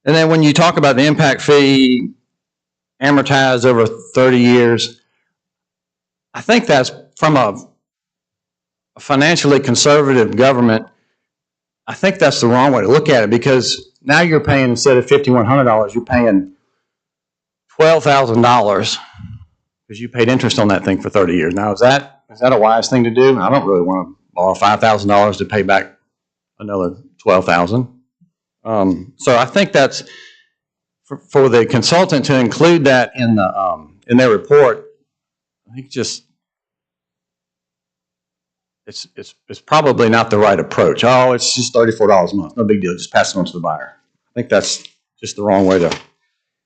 And then when you talk about the impact fee amortized over 30 years, I think that's from a financially conservative government. I think that's the wrong way to look at it, because now you're paying, instead of $5,100, you're paying $12,000 because you paid interest on that thing for 30 years. Now, is that a wise thing to do? I don't really want to borrow $5,000 to pay back another $12,000. So I think that's for the consultant to include that in their report. I think it's probably not the right approach. Oh, it's just $34 a month. No big deal. Just pass it on to the buyer. I think that's just the wrong way to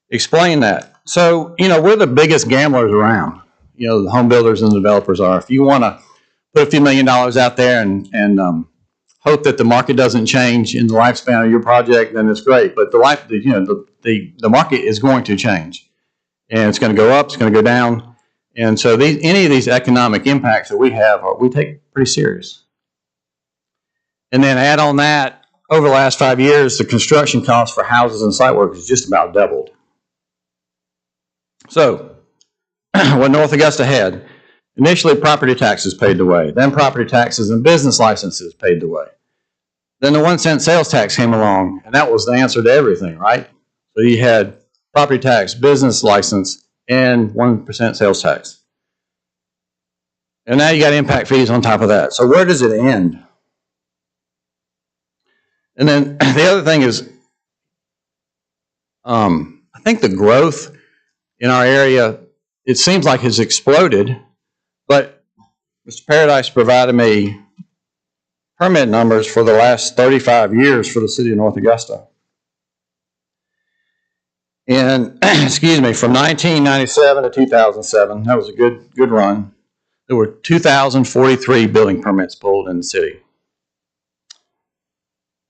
explain that. So, you know, we're the biggest gamblers around. You know, the home builders and the developers are. If you want to put a few $1 million out there and hope that the market doesn't change in the lifespan of your project, then it's great. But the market is going to change, and it's going to go up. It's going to go down. And so any of these economic impacts that we have, we take pretty serious. And then add on that, over the last 5 years, the construction costs for houses and site work has just about doubled. So what North Augusta had, initially property taxes paid the way, then property taxes and business licenses paid the way. Then the 1 cent sales tax came along, and that was the answer to everything, right? So you had property tax, business license, and 1% sales tax. And now you got impact fees on top of that. So where does it end? And then the other thing is, I think the growth in our area, it seems like has exploded, but Mr. Paradise provided me permit numbers for the last 35 years for the city of North Augusta. And, excuse me, from 1997 to 2007, that was a good run. There were 2,043 building permits pulled in the city.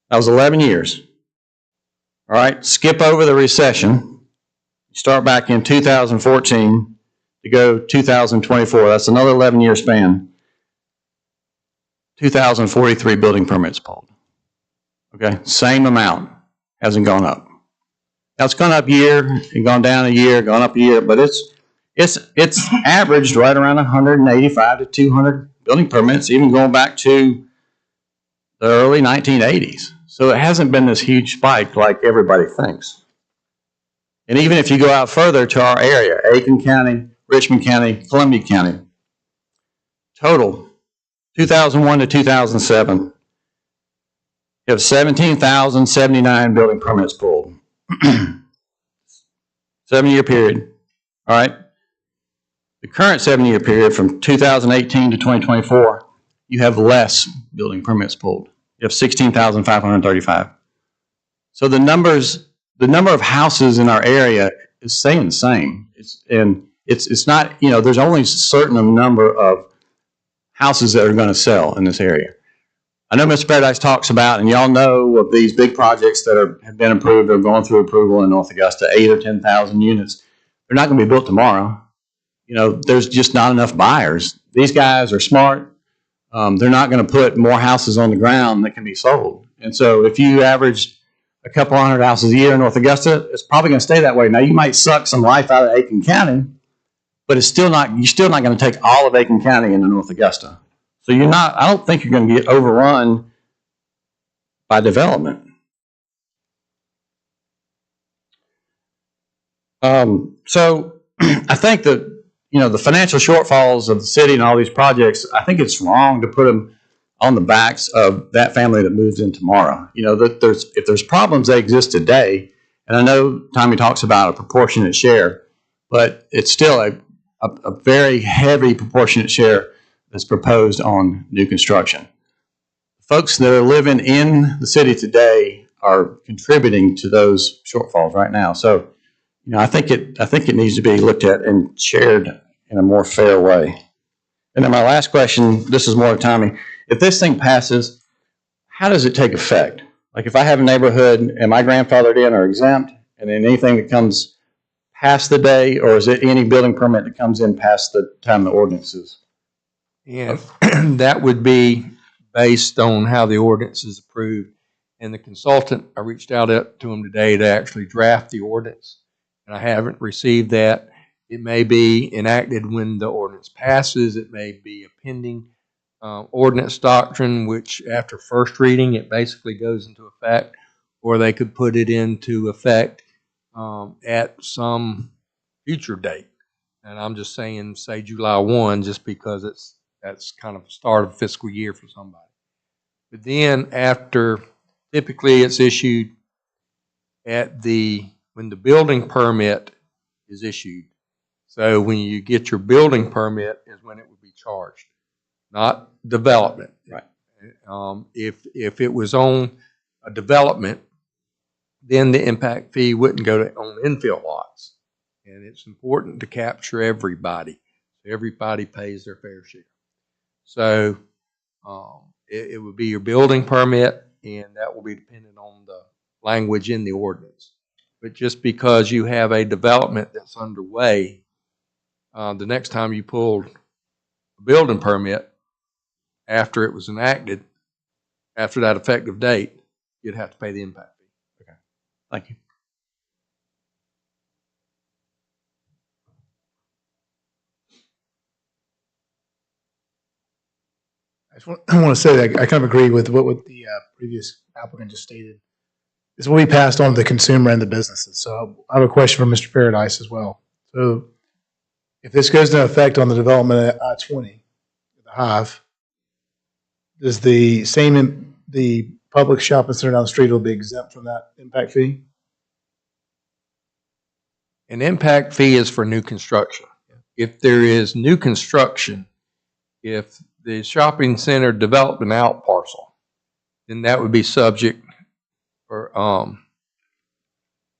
That was 11 years. All right, skip over the recession. Start back in 2014 to go 2024. That's another 11-year span. 2,043 building permits pulled. Okay, same amount, hasn't gone up. Now it's gone up a year, and gone down a year, gone up a year, but it's averaged right around 185 to 200 building permits, even going back to the early 1980s. So it hasn't been this huge spike like everybody thinks. And even if you go out further to our area, Aiken County, Richmond County, Columbia County, total 2001 to 2007, you have 17,079 building permits pulled. 7-year period. All right. The current 7-year period from 2018 to 2024, you have less building permits pulled. You have 16,535. So the number of houses in our area is staying the same. It's not, you know, there's only a certain number of houses that are going to sell in this area. I know Mr. Paradise talks about, and y'all know of these big projects that have been approved or going through approval in North Augusta, 8,000 or 10,000 units. They're not going to be built tomorrow. You know, there's just not enough buyers. These guys are smart. They're not going to put more houses on the ground that can be sold. And so if you average a couple hundred houses a year in North Augusta, it's probably going to stay that way. Now, you might suck some life out of Aiken County, but you're still not going to take all of Aiken County into North Augusta. So I don't think you're going to get overrun by development. So I think that, you know, the financial shortfalls of the city and all these projects, I think it's wrong to put them on the backs of that family that moves in tomorrow. You know, that if there's problems that exist today, and I know Tommy talks about a proportionate share, but it's still a very heavy proportionate share that's proposed on new construction. Folks that are living in the city today are contributing to those shortfalls right now. So, you know, I think it needs to be looked at and shared in a more fair way. And then my last question, this is more to Tommy. If this thing passes, how does it take effect? Like if I have a neighborhood, am I grandfathered in or exempt? And then anything that comes past the day, or is it any building permit that comes in past the time the ordinance is? And that would be based on how the ordinance is approved. And the consultant, I reached out to him today to actually draft the ordinance, and I haven't received that. It may be enacted when the ordinance passes. It may be a pending ordinance doctrine, which after first reading, it basically goes into effect, or they could put it into effect at some future date. And I'm just saying, say July 1, just because that's kind of the start of fiscal year for somebody. But then after, typically it's issued when the building permit is issued. So when you get your building permit is when it would be charged, not development. Right. If it was on a development, then the impact fee wouldn't go on infill lots. And it's important to capture everybody. Everybody pays their fair share. So it would be your building permit, and that will be dependent on the language in the ordinance. But just because you have a development that's underway, the next time you pulled a building permit after it was enacted, after that effective date, you'd have to pay the impact fee. Okay. Thank you. I want to say that I kind of agree with what the previous applicant just stated. This will be passed on to the consumer and the businesses. So I have a question for Mr. Paradise as well. So if this goes into effect on the development at I-20, the Hive, does the public shopping center down the street will be exempt from that impact fee? An impact fee is for new construction. If there is new construction, if the shopping center developed an out parcel, then that would be subject for,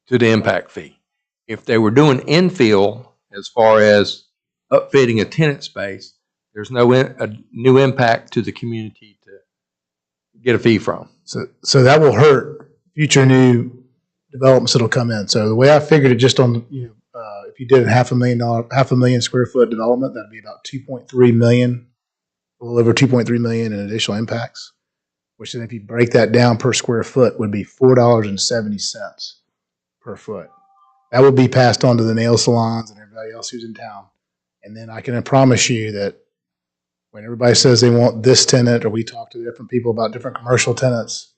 to the impact fee. If they were doing infill, as far as upfitting a tenant space, there's no new impact to the community to get a fee from. So that will hurt future new developments that'll come in. So the way I figured it, just on if you did a $500,000 square foot development, that'd be about 2.3 million, a little over 2.3 million in additional impacts. Which then, if you break that down per square foot, would be $4.70 per foot. That would be passed on to the nail salons and everybody else who's in town. And then I can promise you that when everybody says they want this tenant, or we talk to different people about different commercial tenants,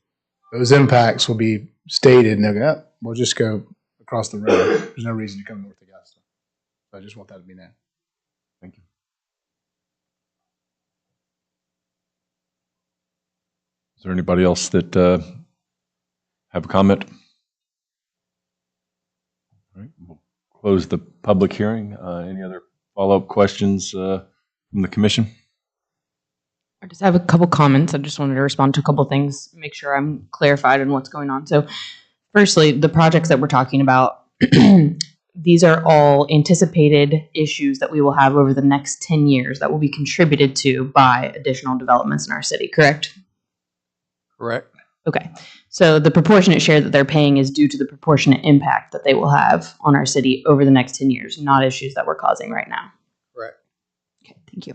those impacts will be stated, and they'll go, oh, we'll just go across the road. There's no reason to come north of Augusta. So I just want that to be known. Thank you. Is there anybody else that have a comment? All right, we'll close the public hearing. Any other follow-up questions from the commission? I just have a couple comments. I just wanted to respond to a couple things, make sure I'm clarified on what's going on. So firstly, the projects that we're talking about, these are all anticipated issues that we will have over the next 10 years that will be contributed to by additional developments in our city, correct? Correct. Okay. So the proportionate share that they're paying is due to the proportionate impact that they will have on our city over the next 10 years, not issues that we're causing right now. Correct. Okay, thank you.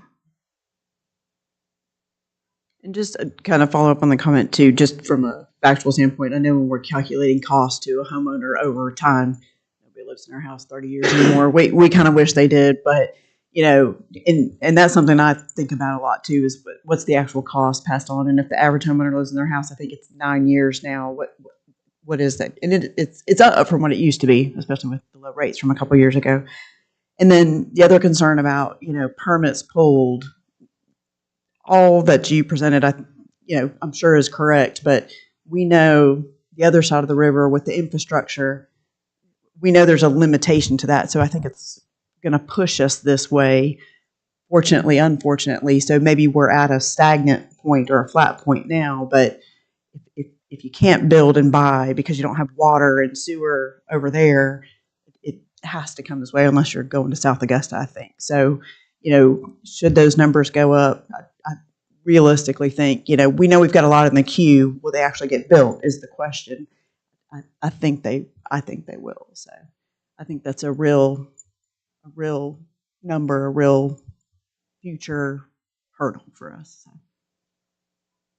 And just kind of follow up on the comment too, just from a factual standpoint, I know when we're calculating costs to a homeowner over time, nobody lives in our house 30 years anymore. We kind of wish they did, but and that's something I think about a lot too, is what's the actual cost passed on? And if the average homeowner lives in their house, I think it's 9 years now, what is that? And it's up from what it used to be, especially with the low rates from a couple of years ago. And then the other concern about, permits pulled, all that you presented, I'm sure is correct, but we know the other side of the river with the infrastructure, we know there's a limitation to that. So I think it's going to push us this way, fortunately, unfortunately. So maybe we're at a stagnant point or a flat point now, but if you can't build and buy because you don't have water and sewer over there, it has to come this way unless you're going to South Augusta, I think. So, should those numbers go up, I realistically think, we know we've got a lot in the queue. Will they actually get built is the question. I think they will. So I think that's a real number, a real future hurdle for us. So.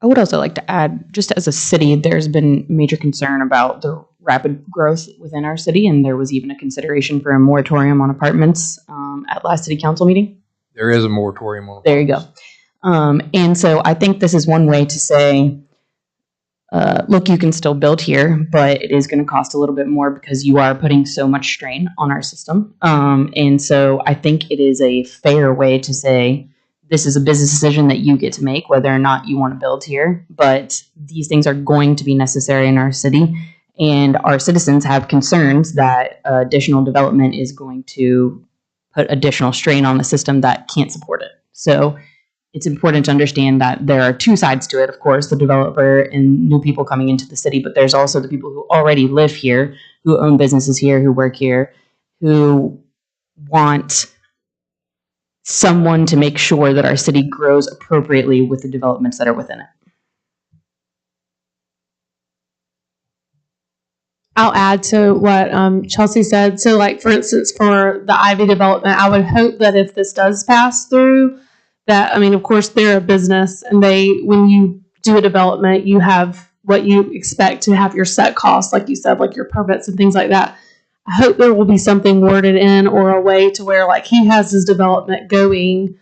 I would also like to add, just as a city, there's been major concern about the rapid growth within our city, and there was even a consideration for a moratorium on apartments at last city council meeting. There is a moratorium on There you go. And so I think this is one way to say, look, you can still build here, but it is going to cost a little bit more because you are putting so much strain on our system. And so I think it is a fair way to say, this is a business decision that you get to make, whether or not you want to build here. But these things are going to be necessary in our city. And our citizens have concerns that additional development is going to put additional strain on the system that can't support it. So it's important to understand that there are two sides to it, of course, the developer and new people coming into the city, but there's also the people who already live here, who own businesses here, who work here, who want someone to make sure that our city grows appropriately with the developments that are within it. I'll add to what Chelsea said. So, like, for instance, for the Ivy development, I would hope that if this does pass through, that, I mean, of course, they're a business, and when you do a development, you have what you expect to have your set costs, like you said, like your permits and things like that. I hope there will be something worded in or a way to where, like, he has his development going,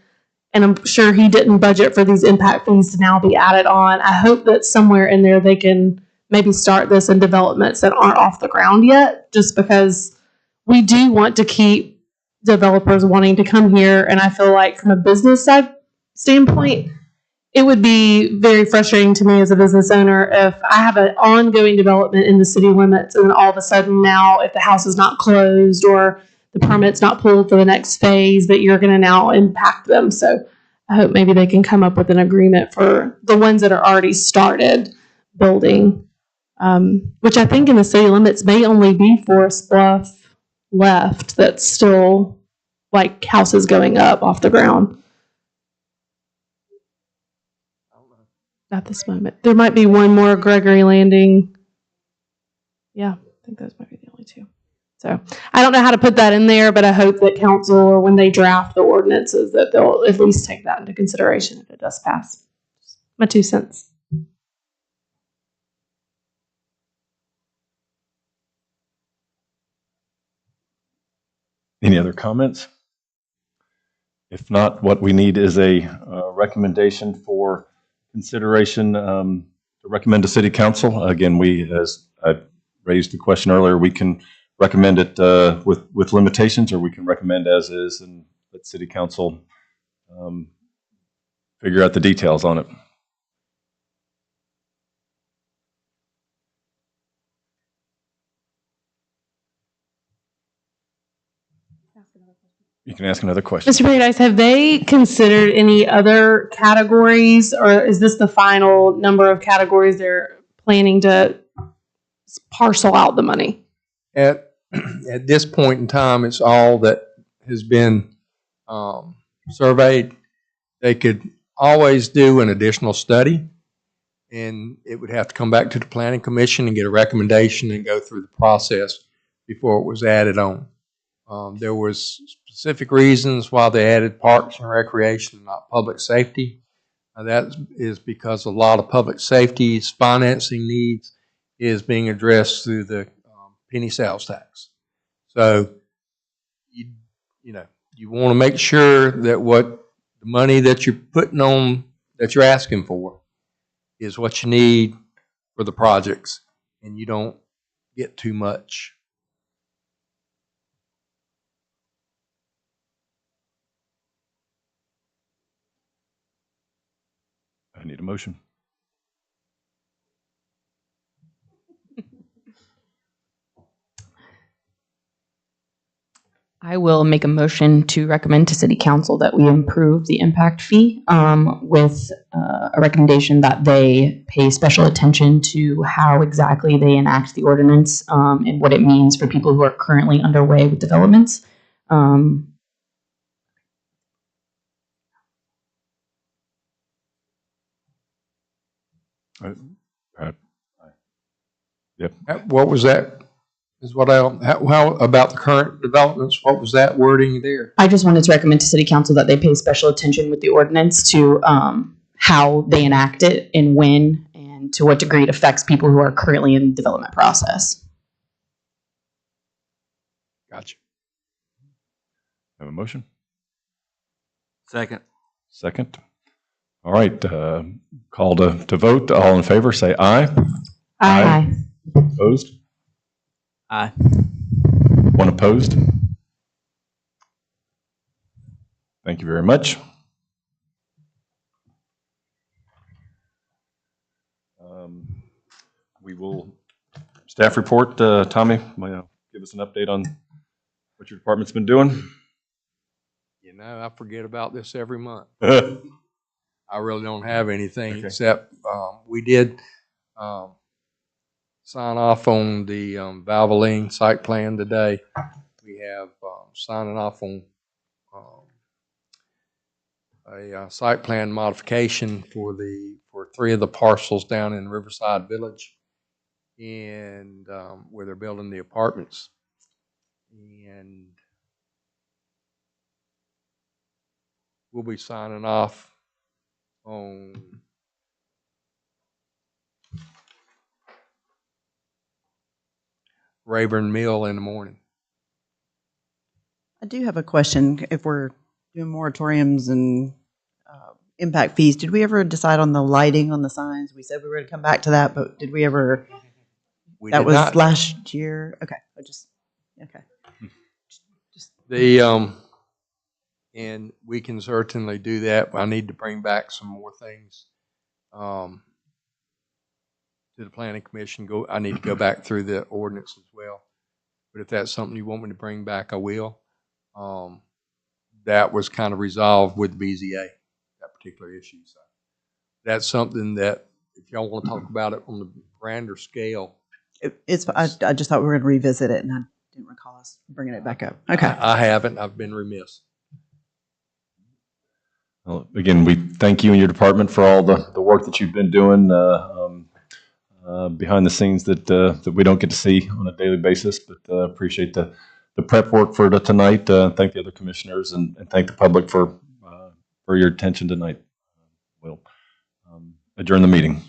and I'm sure he didn't budget for these impact fees to now be added on. I hope that somewhere in there they can maybe start this in developments that aren't off the ground yet, just because we do want to keep developers wanting to come here. And I feel like from a business side standpoint, it would be very frustrating to me as a business owner if I have an ongoing development in the city limits and then all of a sudden now if the house is not closed or the permit's not pulled for the next phase, that you're going to now impact them. So I hope maybe they can come up with an agreement for the ones that are already started building, which I think in the city limits may only be Forest Bluff left that's still like houses going up off the ground. At this moment. There might be one more, Gregory Landing. Yeah, I think those might be the only two. So I don't know how to put that in there, but I hope that council, or when they draft the ordinances, that they'll at least take that into consideration if it does pass. My 2 cents. Any other comments? If not, what we need is a recommendation for consideration to recommend to City Council. Again, as I raised the question earlier, we can recommend it with limitations, or we can recommend as is and let City Council figure out the details on it. You can ask another question. Mr. Paradise, have they considered any other categories, or is this the final number of categories they're planning to parcel out the money? At this point in time, it's all that has been surveyed. They could always do an additional study, and it would have to come back to the Planning Commission and get a recommendation and go through the process before it was added on. There was specific reasons why they added Parks and Recreation, not public safety. That is because a lot of public safety's financing needs is being addressed through the penny sales tax. So, you want to make sure that what the money that you're putting on, that you're asking for, is what you need for the projects, and you don't get too much. I need a motion. I will make a motion to recommend to City Council that we improve the impact fee with a recommendation that they pay special attention to how exactly they enact the ordinance and what it means for people who are currently underway with developments. Yep. What was that? Is what how about the current developments? What was that wording there? I just wanted to recommend to City Council that they pay special attention with the ordinance to how they enact it and when and to what degree it affects people who are currently in the development process. Gotcha. Have a motion? Second. Second. All right, call to vote. All in favor, say aye. Aye. Opposed? Aye. One opposed? Thank you very much. We will, staff report, Tommy, give us an update on what your department's been doing? You know, I forget about this every month. Okay. I really don't have anything except we did sign off on the Valvoline site plan today. We have signing off on a site plan modification for 3 of the parcels down in Riverside Village, and where they're building the apartments. And we'll be signing off on Rayburn Mill in the morning. I do have a question. If we're doing moratoriums and impact fees, did we ever decide on the lighting on the signs? We said we were going to come back to that, but did we ever? That was not. last year. Okay, okay. And we can certainly do that. I need to bring back some more things to the planning commission. I need to go back through the ordinance as well. But if that's something you want me to bring back, I will. That was kind of resolved with BZA, that particular issue. So that's something that if y'all want to talk about it on the grander scale. I just thought we were going to revisit it, and I didn't recall us bringing it back up. Okay. I haven't. I've been remiss. Well, again, we thank you and your department for all the work that you've been doing behind the scenes that we don't get to see on a daily basis, but appreciate the prep work for tonight. Thank the other commissioners and thank the public for your attention tonight. We'll adjourn the meeting.